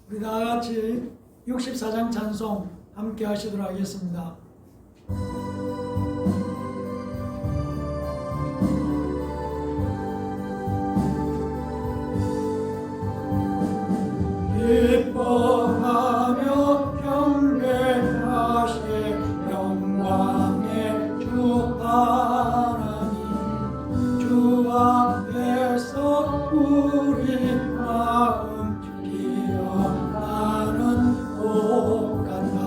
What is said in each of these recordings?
우리 다 같이 64장 찬송 함께 하시도록 하겠습니다. 기뻐하며 경배하시 영광의 주 하나님, 주 앞에서 우리 마음 기억나는 것 같아.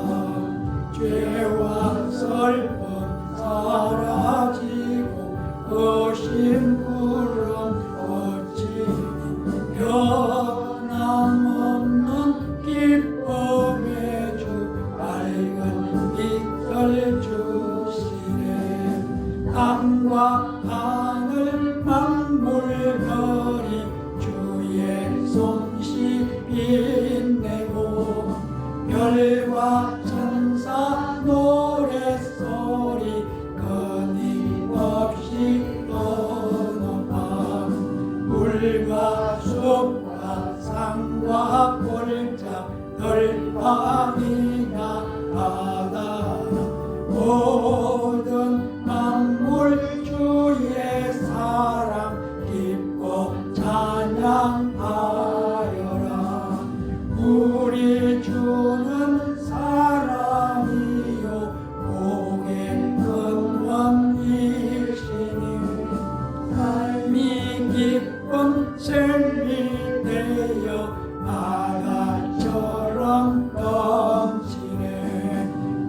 죄와 슬픔 사라지고 의심불은 어찌니 변함없는 기쁨의 주 밝은 빛을 주시네. 땅과 하늘 만물별이 주의 솜씨 빛내고 별과 천사 노랫소리 끊임없이 떠나가. 물과 숲과 산과 골짜 들판이나 바다나 모든 만물 주의 사랑 기뻐 찬양하여라. 우리 주는 사랑이요 복의 근원이시니 삶이 기쁜 셀이 되어 바다처럼 넘치네.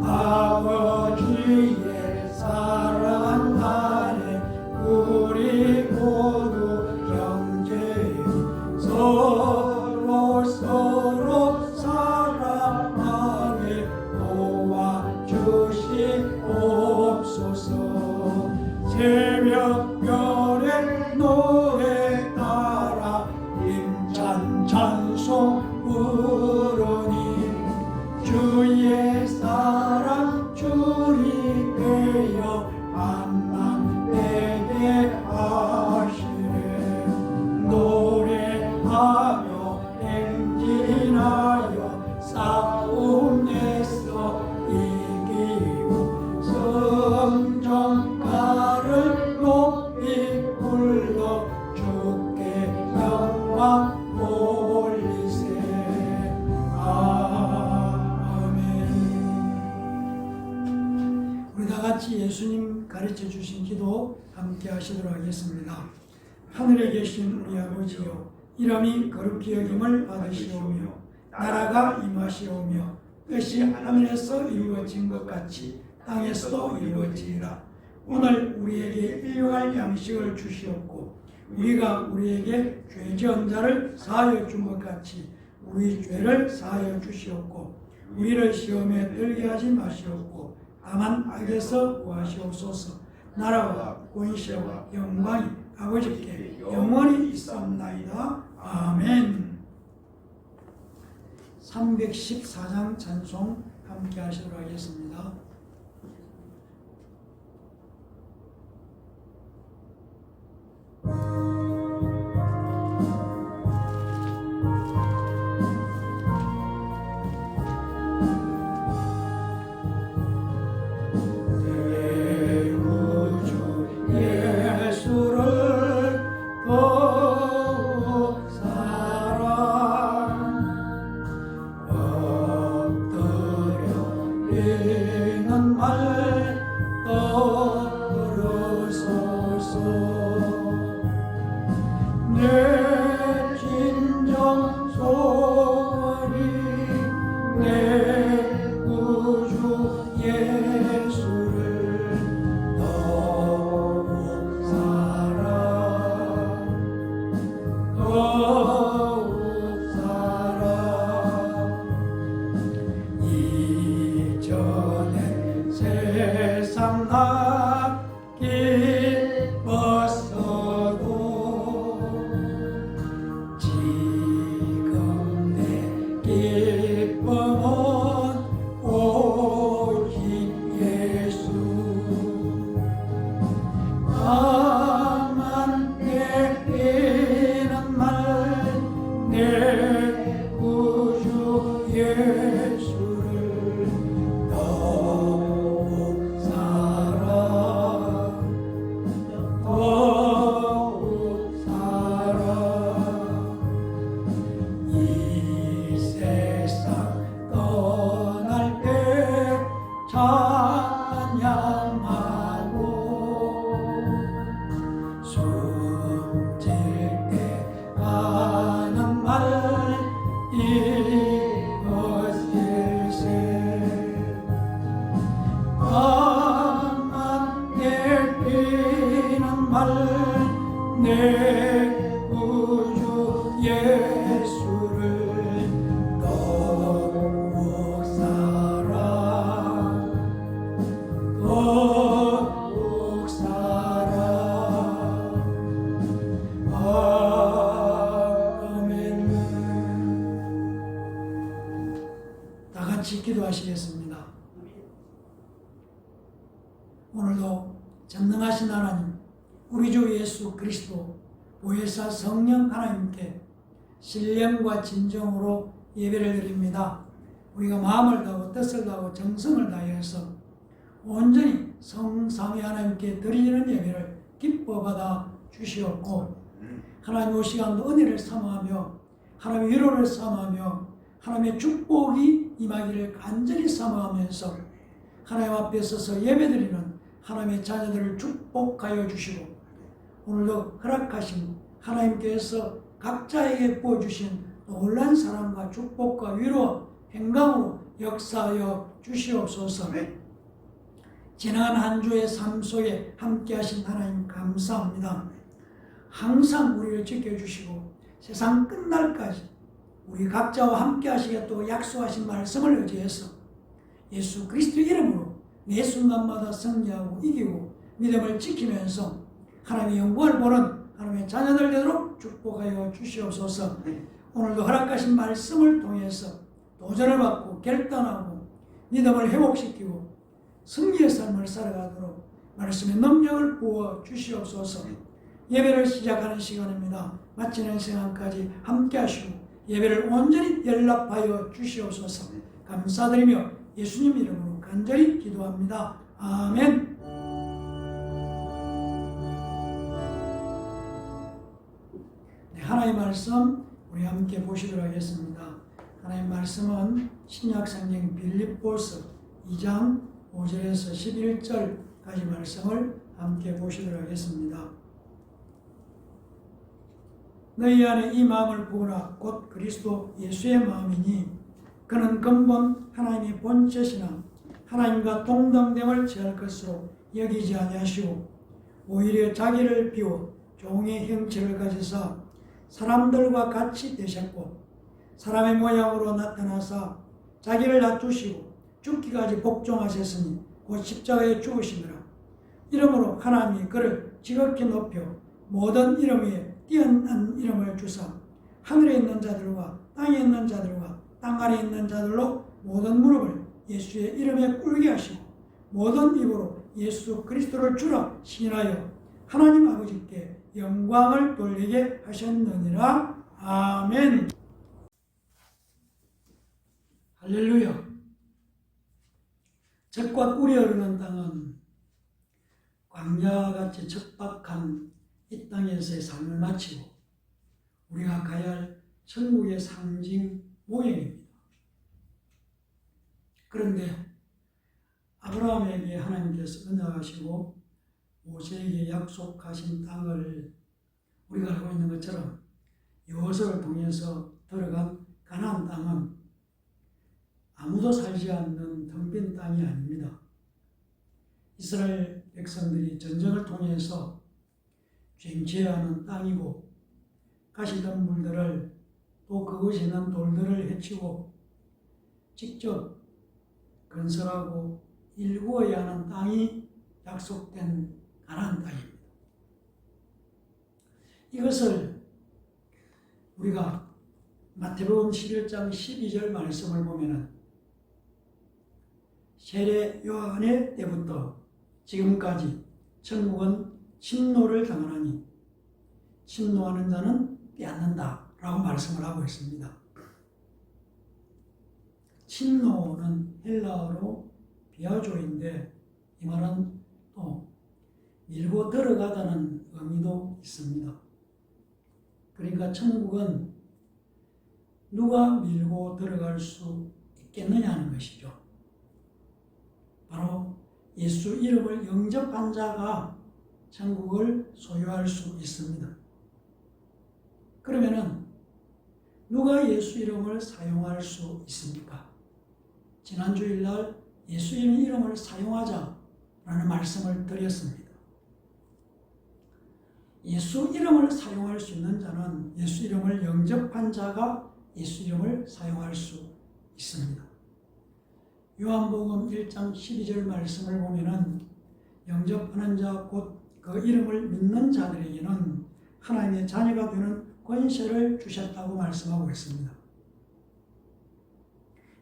아버지의 사랑 안에 우리 모두 형제요 서로 사랑하게 도와주시옵소서. 새벽별의 노래 따라 힘찬 찬송 부르니 주의 사랑 줄이 되어 만남되게 하시네. 노래하며 행진하여 싸움에서 이기고 성전가를 높이 불러 주께 영광 올리세. 아멘. 우리 다 같이 예수님 가르쳐 주신 기도 함께 하시도록 하겠습니다. 하늘에 계신 우리 아버지여, 이름이 거룩히 여김을 받으시오며 나라가 임하시오며 뜻이 하늘에서 이루어진 것 같이 땅에서도 이루어지리라. 오늘 우리에게 일용할 양식을 주시옵고 우리가 우리에게 죄 지은 자를 사하여 준 것 같이 우리 죄를 사하여 주시옵고 우리를 시험에 들게 하지 마시옵고 다만 악에서 구하시옵소서. 나라와 권세와 영광이 아버지께 영원히 있사옵나이다. 아멘. 314장 찬송 함께 하시도록 하겠습니다. 이전에 예수를 더욱 사랑 더욱 사랑 이 세상 떠날 때 찬양하고 숨질게 가는 말 이것일세 밤만 내리는 말 내 구주 예수를 더욱 사랑 더욱 사랑 아멘. 다 같이 기도하시겠습니다. 오늘도 전능하신 하나님, 우리 주 예수 그리스도 보혜사 성령 하나님께 신령과 진정으로 예배를 드립니다. 우리가 마음을 다하고 뜻을 다하고 정성을 다해서 온전히 성삼위 하나님께 드리는 예배를 기뻐 받아 주시옵고, 하나님 이 시간도 은혜를 사모하며 하나님의 위로를 사모하며 하나님의 축복이 임하기를 간절히 사모하면서 하나님 앞에 서서 예배드리는 하나님의 자녀들을 축복하여 주시고, 오늘도 허락하신 하나님께서 각자에게 부어주신 놀란 사랑과 축복과 위로 행강으로 역사하여 주시옵소서. 지난 한 주의 삶 속에 함께 하신 하나님 감사합니다. 항상 우리를 지켜주시고 세상 끝날까지 우리 각자와 함께 하시겠다고 약속하신 말씀을 의지해서 예수 그리스도 이름으로 매 순간마다 승리하고 이기고 믿음을 지키면서 하나님의 영광을 보는 하나님의 자녀들 되도록 축복하여 주시옵소서. 오늘도 허락하신 말씀을 통해서 도전을 받고 결단하고 믿음을 회복시키고 승리의 삶을 살아가도록 말씀의 능력을 부어 주시옵소서. 예배를 시작하는 시간입니다. 마치는 시간까지 함께 하시고 예배를 온전히 연락하여 주시옵소서. 감사드리며 예수님 이름으로 간절히 기도합니다. 아멘. 하나님의 말씀 우리 함께 보시도록 하겠습니다. 하나님의 말씀은 신약성경 빌립보서 2장 5절에서 11절까지 말씀을 함께 보시도록 하겠습니다. 너희 안에 이 마음을 부으라 곧 그리스도 예수의 마음이니 그는 근본 하나님의 본체시나 하나님과 동등됨을 취할 것으로 여기지 아니하시고 오히려 자기를 비워 종의 형체를 가지사 사람들과 같이 되셨고 사람의 모양으로 나타나사 자기를 낮추시고 죽기까지 복종하셨으니 곧 십자가에 죽으시니라. 이러므로 하나님이 그를 지극히 높여 모든 이름 위에 뛰어난 이름을 주사 하늘에 있는 자들과 땅에 있는 자들과 땅 아래에 있는 자들로 모든 무릎을 예수의 이름에 꿇게 하시고 모든 입으로 예수 그리스도를 주라 신하여 하나님 아버지께 영광을 돌리게 하셨느니라. 아멘. 할렐루야. 젖과 꿀이 흐르는 땅은 광야같이 척박한 이 땅에서의 삶을 마치고 우리가 가야 할 천국의 상징 모형입니다. 그런데 아브라함에게 하나님께서 언약하시고 모세에게 약속하신 땅을 우리가 알고 있는 것처럼 여호수아를 통해서 들어간 가나안 땅은 아무도 살지 않는 텅 빈 땅이 아닙니다. 이스라엘 백성들이 전쟁을 통해서 쟁취하는 땅이고 가시덤불들을 또 그곳에 있는 돌들을 해치고 직접 건설하고 일구어야 하는 땅이 약속된 가나안 땅입니다. 이것을 우리가 마태복음 11장 12절 말씀을 보면은 세례 요한의 때부터 지금까지 천국은 침노를 당하나니 침노하는 자는 빼앗는다 라고 말씀을 하고 있습니다. 침노는 헬라어로 비아조인데 이 말은 또 밀고 들어가다는 의미도 있습니다. 그러니까 천국은 누가 밀고 들어갈 수 있겠느냐 하는 것이죠. 바로 예수 이름을 영접한 자가 천국을 소유할 수 있습니다. 그러면은 누가 예수 이름을 사용할 수 있습니까? 지난 주일날 예수 이름을 사용하자라는 말씀을 드렸습니다. 예수 이름을 사용할 수 있는 자는 예수 이름을 영접한 자가 예수 이름을 사용할 수 있습니다. 요한복음 1장 12절 말씀을 보면은 영접하는 자 곧 그 이름을 믿는 자들에게는 하나님의 자녀가 되는 권세를 주셨다고 말씀하고 있습니다.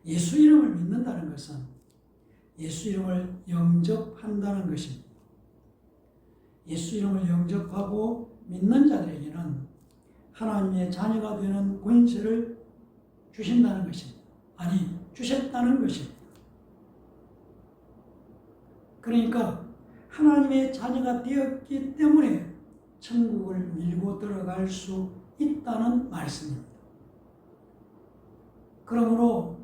예수 이름을 믿는다는 것은 예수 이름을 영접한다는 것입니다. 예수 이름을 영접하고 믿는 자들에게는 하나님의 자녀가 되는 권세를 주신다는 것입니다. 아니, 주셨다는 것입니다. 그러니까 하나님의 자녀가 되었기 때문에 천국을 밀고 들어갈 수 있다는 말씀입니다. 그러므로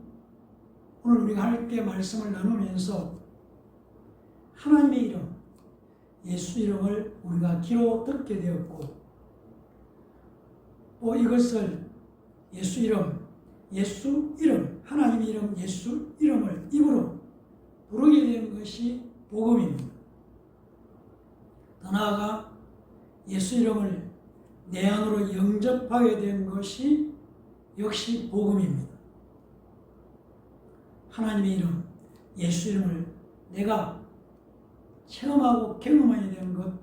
오늘 우리가 함께 말씀을 나누면서 하나님의 이름, 예수 이름을 우리가 귀로 듣게 되었고 또 이것을 예수 이름, 하나님의 이름, 예수 이름을 입으로 부르게 된 것이 복음입니다. 더 나아가 예수 이름을 내 안으로 영접하게 된 것이 역시 복음입니다. 하나님의 이름, 예수 이름을 내가 체험하고 경험하게 된 것,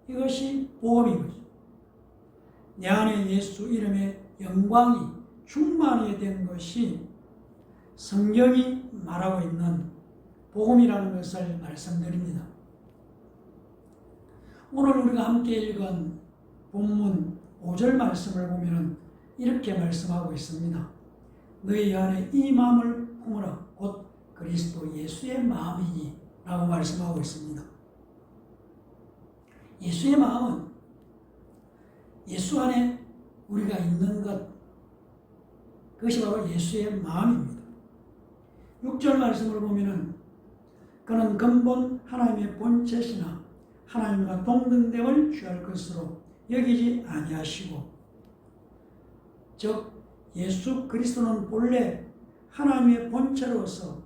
이것이 복음이거든요. 내 안에 예수 이름의 영광이 충만하게 된 것이 성경이 말하고 있는 복음이라는 것을 말씀드립니다. 오늘 우리가 함께 읽은 본문 5절 말씀을 보면 이렇게 말씀하고 있습니다. 너희 안에 이 마음을 품으라 곧 그리스도 예수의 마음이니 라고 말씀하고 있습니다. 예수의 마음은 예수 안에 우리가 있는 것, 그것이 바로 예수의 마음입니다. 6절 말씀을 보면 그는 근본 하나님의 본체시나 하나님과 동등됨을 취할 것으로 여기지 아니하시고, 즉 예수 그리스도는 본래 하나님의 본체로서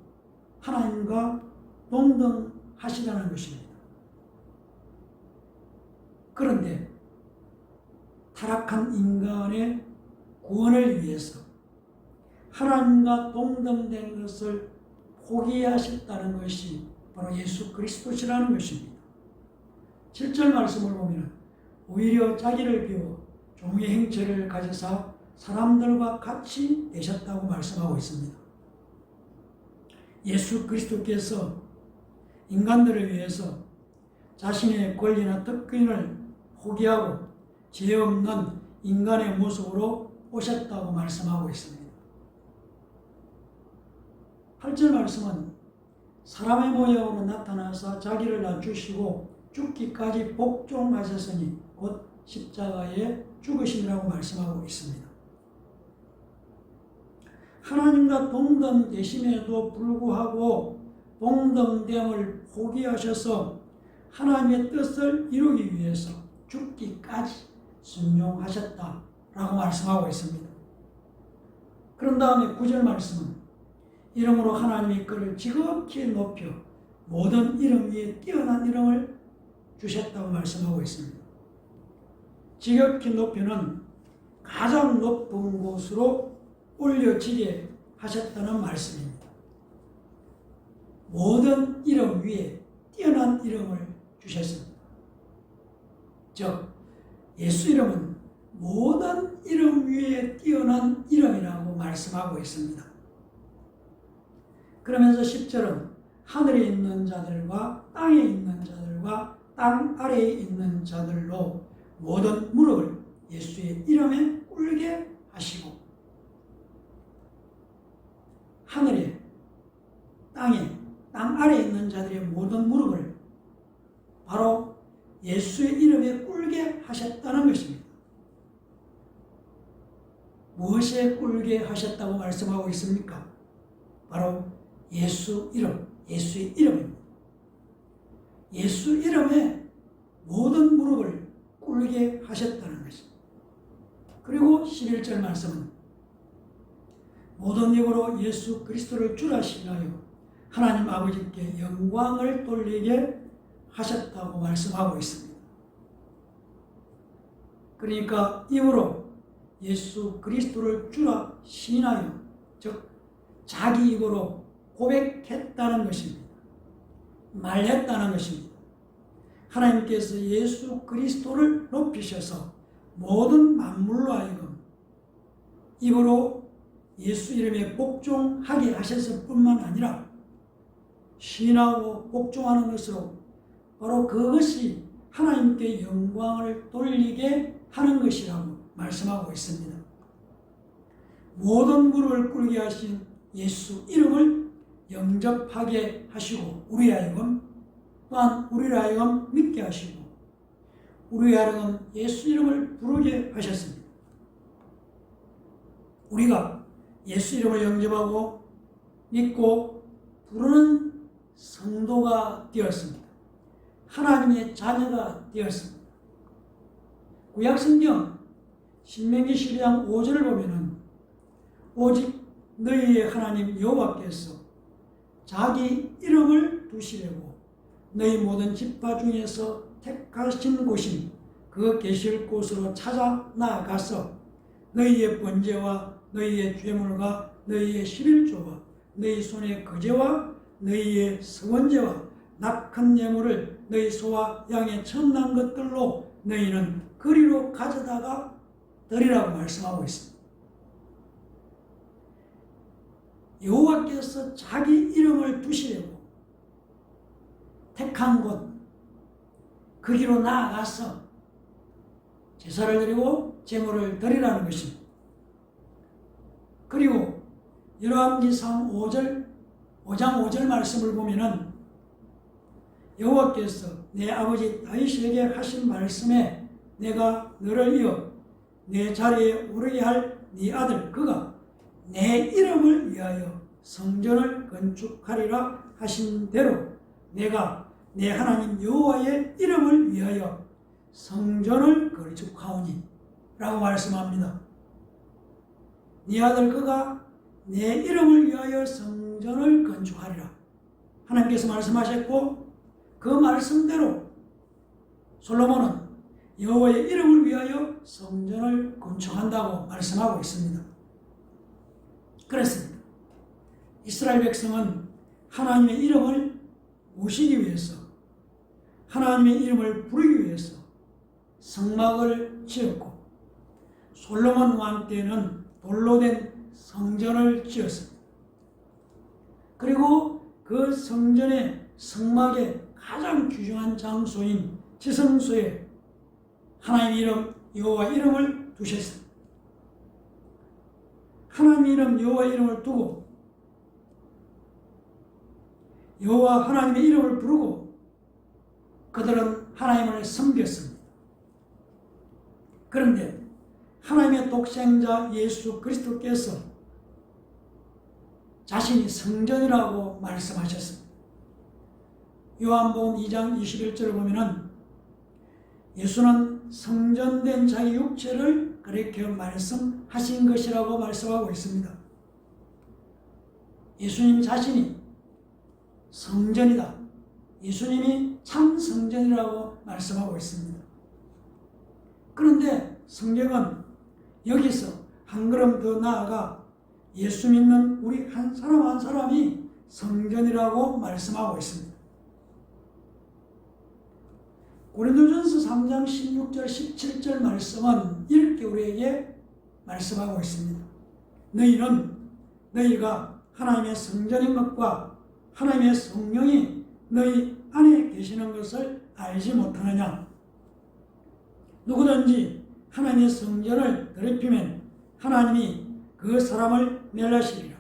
하나님과 동등하시다는 것입니다. 그런데 타락한 인간의 구원을 위해서 하나님과 동등된 것을 포기하셨다는 것이 바로 예수 그리스도시라는 것입니다. 7절 말씀을 보면 오히려 자기를 비워 종의 행체를 가지사 사람들과 같이 되셨다고 말씀하고 있습니다. 예수 그리스도께서 인간들을 위해서 자신의 권리나 특권을 포기하고 죄 없는 인간의 모습으로 오셨다고 말씀하고 있습니다. 8절 말씀은 사람의 모양으로 나타나서 자기를 낮추시고 죽기까지 복종하셨으니 곧 십자가에 죽으심이라고 말씀하고 있습니다. 하나님과 동등되심에도 불구하고 동등됨을 포기하셔서 하나님의 뜻을 이루기 위해서 죽기까지 순종하셨다라고 말씀하고 있습니다. 그런 다음에 9절 말씀은 이름으로 하나님의 그를 지극히 높여 모든 이름 위에 뛰어난 이름을 주셨다고 말씀하고 있습니다. 지극히 높여는 가장 높은 곳으로 올려지게 하셨다는 말씀입니다. 모든 이름 위에 뛰어난 이름을 주셨습니다. 즉 예수 이름은 모든 이름 위에 뛰어난 이름이라고 말씀하고 있습니다. 그러면서 10절은 하늘에 있는 자들과 땅에 있는 자들과 땅 아래에 있는 자들로 모든 무릎을 예수의 이름에 꿇게 하시고, 하늘에 땅 아래에 있는 자들의 모든 무릎을 바로 예수의 이름에 꿇게 하셨다는 것입니다. 무엇에 꿇게 하셨다고 말씀하고 있습니까? 바로 예수 이름, 예수의 이름입니다. 예수 이름에 모든 무릎을 꿇게 하셨다는 것입니다. 그리고 11절 말씀은 모든 입으로 예수 그리스도를 주라 시인하여 하나님 아버지께 영광을 돌리게 하셨다고 말씀하고 있습니다. 그러니까 입으로 예수 그리스도를 주라 시인하여, 즉 자기 입으로 고백했다는 것입니다. 말했다는 것입니다. 하나님께서 예수 그리스도를 높이셔서 모든 만물로 하여금 입으로 예수 이름에 복종하게 하셨을 뿐만 아니라 시인하고 복종하는 것으로 바로 그것이 하나님께 영광을 돌리게 하는 것이라고 말씀하고 있습니다. 모든 무릎을 꿇게 하신 예수 이름을 영접하게 하시고 우리 하여금 또한 우리를 하여금 믿게 하시고 우리 하여금 예수 이름을 부르게 하셨습니다. 우리가 예수 이름을 영접하고 믿고 부르는 성도가 되었습니다. 하나님의 자녀가 되었습니다. 구약성경 신명기 12장 5절을 보면은 오직 너희의 하나님 여호와께서 자기 이름을 두시려고 너희 모든 지파 중에서 택하신 곳인 그 계실 곳으로 찾아 나아가서 너희의 번제와 너희의 죄물과 너희의 11조와 너희 손의 거제와 너희의 서원제와 낙한 예물을 너희 소와 양의 천난 것들로 너희는 거리로 가져다가 드리라고 말씀하고 있습니다. 여호와께서 자기 이름을 두시려고 택한 곳, 그 길로 나아가서 제사를 드리고 제물을 드리라는 것입니다. 그리고 열왕기상 5장 5절 말씀을 보면은 여호와께서 내 아버지 다윗에게 하신 말씀에 내가 너를 이어 내 자리에 오르게 할 네 아들 그가 내 이름을 위하여 성전을 건축하리라 하신 대로 내가 내 하나님 여호와의 이름을 위하여 성전을 건축하오니 라고 말씀합니다. 네 아들 그가 내 이름을 위하여 성전을 건축하리라 하나님께서 말씀하셨고 그 말씀대로 솔로몬은 여호와의 이름을 위하여 성전을 건축한다고 말씀하고 있습니다. 그렇습니다. 이스라엘 백성은 하나님의 이름을 모시기 위해서 하나님의 이름을 부르기 위해서 성막을 지었고 솔로몬 왕 때는 돌로 된 성전을 지었습니다. 그리고 그 성전의 성막의 가장 귀중한 장소인 지성소에 하나님의 이름 여호와 이름을 두셨습니다. 하나님의 이름 여호와 이름을 두고 여호와 하나님의 이름을 부르고 그들은 하나님을 섬겼습니다. 그런데 하나님의 독생자 예수 그리스도께서 자신이 성전이라고 말씀하셨습니다. 요한복음 2장 21절을 보면은 예수는 성전된 자기 육체를 그렇게 말씀하신 것이라고 말씀하고 있습니다. 예수님 자신이 성전이다. 예수님이 참 성전이라고 말씀하고 있습니다. 그런데 성경은 여기서 한 걸음 더 나아가 예수 믿는 우리 한 사람 한 사람이 성전이라고 말씀하고 있습니다. 고린도전서 3장 16절 17절 말씀은 이렇게 우리에게 말씀하고 있습니다. 너희가 하나님의 성전인 것과 하나님의 성령이 너희 안에 계시는 것을 알지 못하느냐? 누구든지 하나님의 성전을 더럽히면 하나님이 그 사람을 멸하시리라.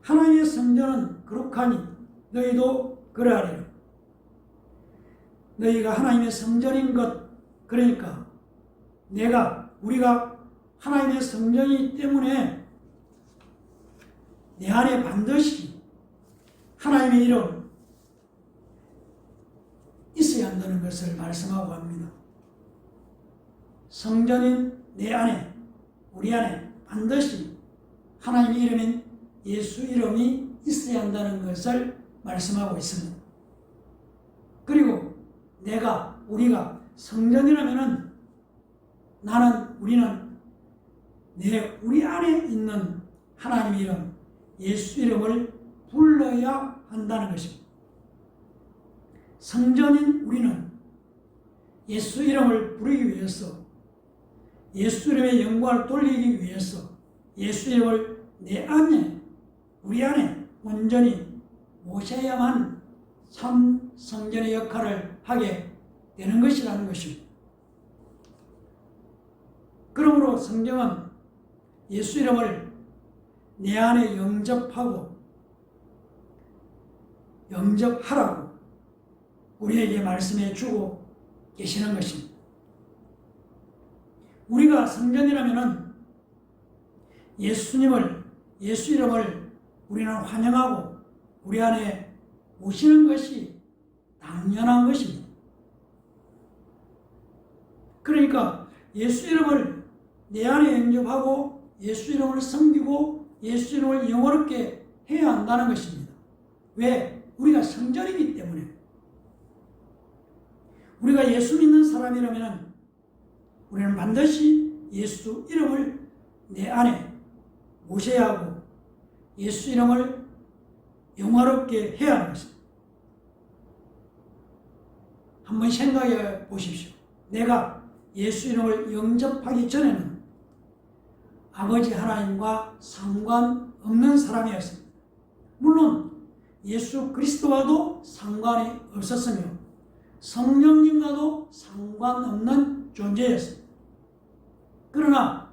하나님의 성전은 거룩하니 너희도 그러하리라. 너희가 하나님의 성전인 것, 그러니까 우리가 하나님의 성전이기 때문에 내 안에 반드시 하나님의 이름 있어야 한다는 것을 말씀하고 합니다. 성전인 내 안에, 우리 안에 반드시 하나님의 이름인 예수 이름이 있어야 한다는 것을 말씀하고 있습니다. 그리고 우리가 성전이라면은 우리는 우리 안에 있는 하나님의 이름, 예수 이름을 불러야 한다는 것입니다. 성전인 우리는 예수 이름을 부르기 위해서, 예수 이름의 영광을 돌리기 위해서 예수 이름을 우리 안에 온전히 모셔야만 참 성전의 역할을 하게 되는 것이라는 것입니다. 그러므로 성경은 예수 이름을 내 안에 영접하라고 우리에게 말씀해 주고 계시는 것입니다. 우리가 성전이라면은 예수 이름을 우리는 환영하고 우리 안에 모시는 것이 당연한 것입니다. 그러니까 예수 이름을 내 안에 영접하고 예수 이름을 섬기고 예수 이름을 영원롭게 해야 한다는 것입니다. 왜? 우리가 성전이기 때문에. 우리가 예수 믿는 사람이라면 우리는 반드시 예수 이름을 내 안에 모셔야 하고 예수 이름을 영화롭게 해야 하는 것입니다. 한번 생각해 보십시오. 내가 예수 이름을 영접하기 전에는 아버지 하나님과 상관없는 사람이었습니다. 물론 예수 그리스도와도 상관이 없었으며 성령님과도 상관없는 존재였습니다. 그러나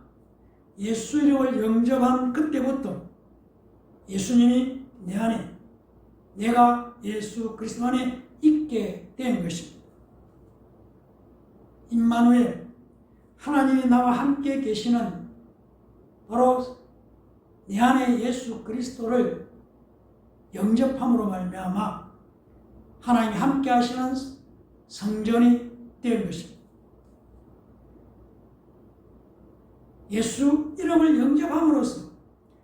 예수 이름을 영접한 그때부터 예수님이 내 안에, 내가 예수 그리스도 안에 있게 된 것입니다. 임마누엘, 하나님이 나와 함께 계시는 바로 내 안에 예수 그리스도를 영접함으로 말미암아 하나님이 함께 하시는 성전이 된 것입니다. 예수 이름을 영접함으로써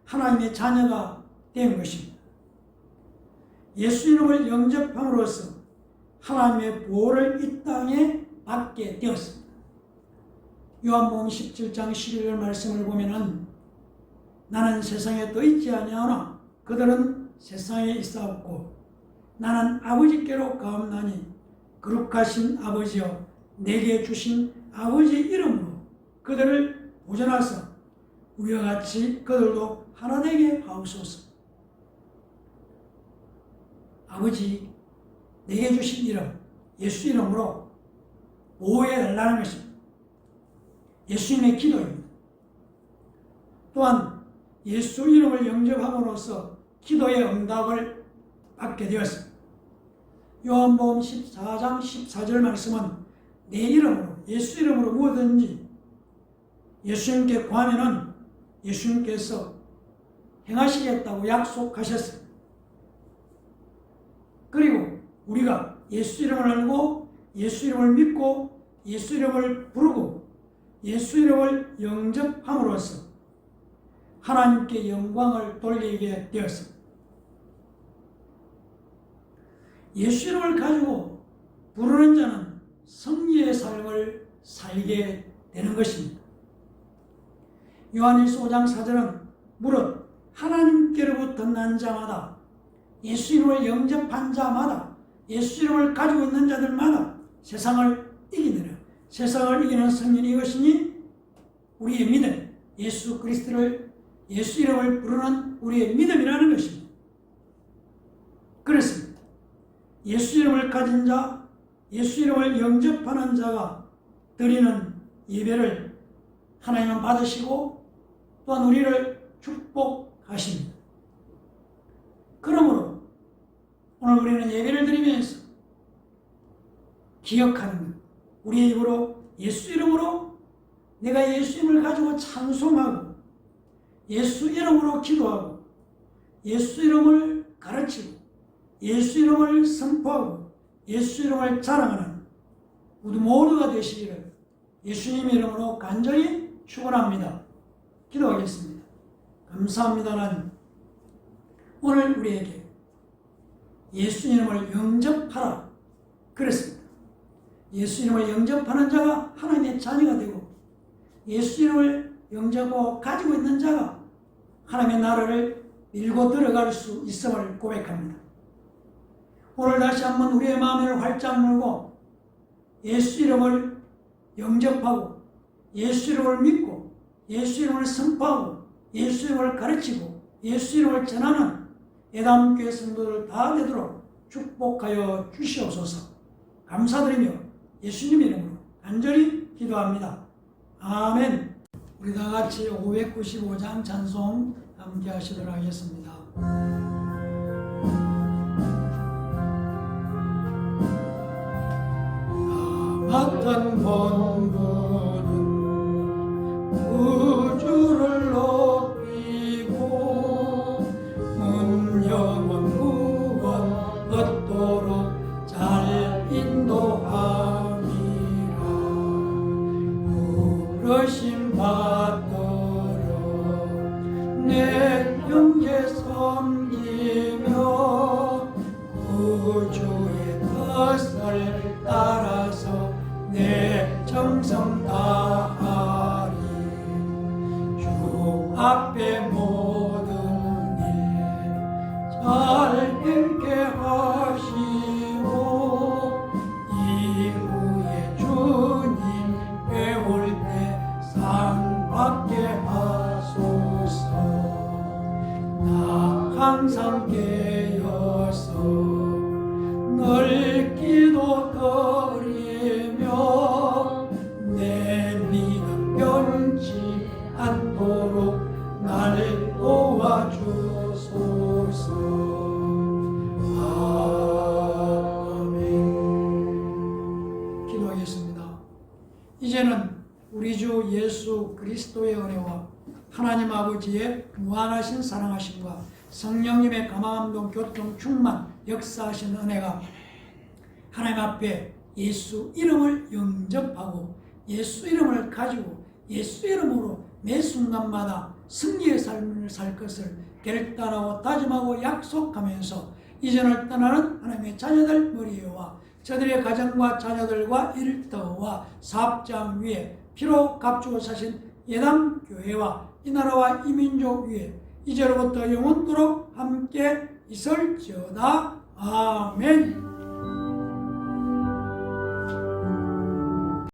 하나님의 자녀가 된 것입니다. 예수 이름을 영접함으로써 하나님의 보호를 이 땅에 받게 되었습니다. 요한복음 17장 11절 말씀을 보면은 나는 세상에 떠 있지 아니하나 그들은 세상에 있사옵고 나는 아버지께로 가옵나니 거룩하신 아버지여 내게 주신 아버지 이름으로 그들을 보존하사 우리와 같이 그들도 하나 되게 하옵소서. 아버지 내게 주신 이름, 예수 이름으로 보호해 달라는 것입니다. 예수님의 기도입니다. 또한 예수 이름을 영접함으로써 기도의 응답을 받게 되었습니다. 요한복음 14장 14절 말씀은 내 이름으로, 예수 이름으로 무엇든지 예수님께 구하면은 예수님께서 행하시겠다고 약속하셨습니다. 그리고 우리가 예수 이름을 알고 예수 이름을 믿고 예수 이름을 부르고 예수 이름을 영접함으로써 하나님께 영광을 돌리게 되었습니다. 예수 이름을 가지고 부르는 자는 성리의 삶을 살게 되는 것입니다. 요한일서 5장 4절은 무릇 하나님께로부터 난 자마다 예수 이름을 영접한 자마다 예수 이름을 가지고 있는 자들마다 세상을 이기느라. 세상을 이기는 성령이 이것이니 우리의 믿음, 예수 이름을 부르는 우리의 믿음이라는 것입니다. 그렇습니다. 예수 이름을 가진 자, 예수 이름을 영접하는 자가 드리는 예배를 하나님은 받으시고 또한 우리를 축복하십니다. 우리는 예배를 드리면서 기억하는 것, 우리의 입으로 예수 이름으로 내가 예수 이름을 가지고 찬송하고 예수 이름으로 기도하고 예수 이름을 가르치고 예수 이름을 선포하고 예수 이름을 자랑하는 우리 모두가 되시기를 예수님 이름으로 간절히 축원합니다. 기도하겠습니다. 감사합니다. 하나님, 오늘 우리에게 예수 이름을 영접하라 그랬습니다. 예수 이름을 영접하는 자가 하나님의 자녀가 되고 예수 이름을 영접하고 가지고 있는 자가 하나님의 나라를 밀고 들어갈 수 있음을 고백합니다. 오늘 다시 한번 우리의 마음을 활짝 열고 예수 이름을 영접하고 예수 이름을 믿고 예수 이름을 선포하고 예수 이름을 가르치고 예수 이름을 전하는 예담교회 성도들 다 되도록 축복하여 주시옵소서. 감사드리며 예수님 이름으로 간절히 기도합니다. 아멘. 우리 다 같이 595장 찬송 함께 하시도록 하겠습니다. 같은 본분은 우주를 높이고 문영원 구원 얻도록 잘 인도함이라. 부르심 받도록 내 형제 섬기며 우주의 뜻을 따라서 내 정성 다하리. 주 앞에 모든 일 잘 읽게 하시고 이후에 주님 배울 때 상 받게 하소서. 나 항상 깨어서 늘 기도드리며 내 믿음 변치 않도록 날 도와주소서. 아멘. 기도하겠습니다. 이제는 우리 주 예수 그리스도의 은혜와 하나님 아버지의 무한하신 사랑하심과 성령님의 감화감동 교통 충만 역사하신 은혜가 하나님 앞에 예수 이름을 영접하고 예수 이름을 가지고 예수 이름으로 매 순간마다 승리의 삶을 살 것을 결단하고 다짐하고 약속하면서 이전을 떠나는 하나님의 자녀들 머리와 저들의 가정과 자녀들과 일터와 사업장 위에 피로 값주고 사신 예담교회와 이 나라와 이 민족 위에 이제로부터 영원토록 함께 있을지어다. 아멘.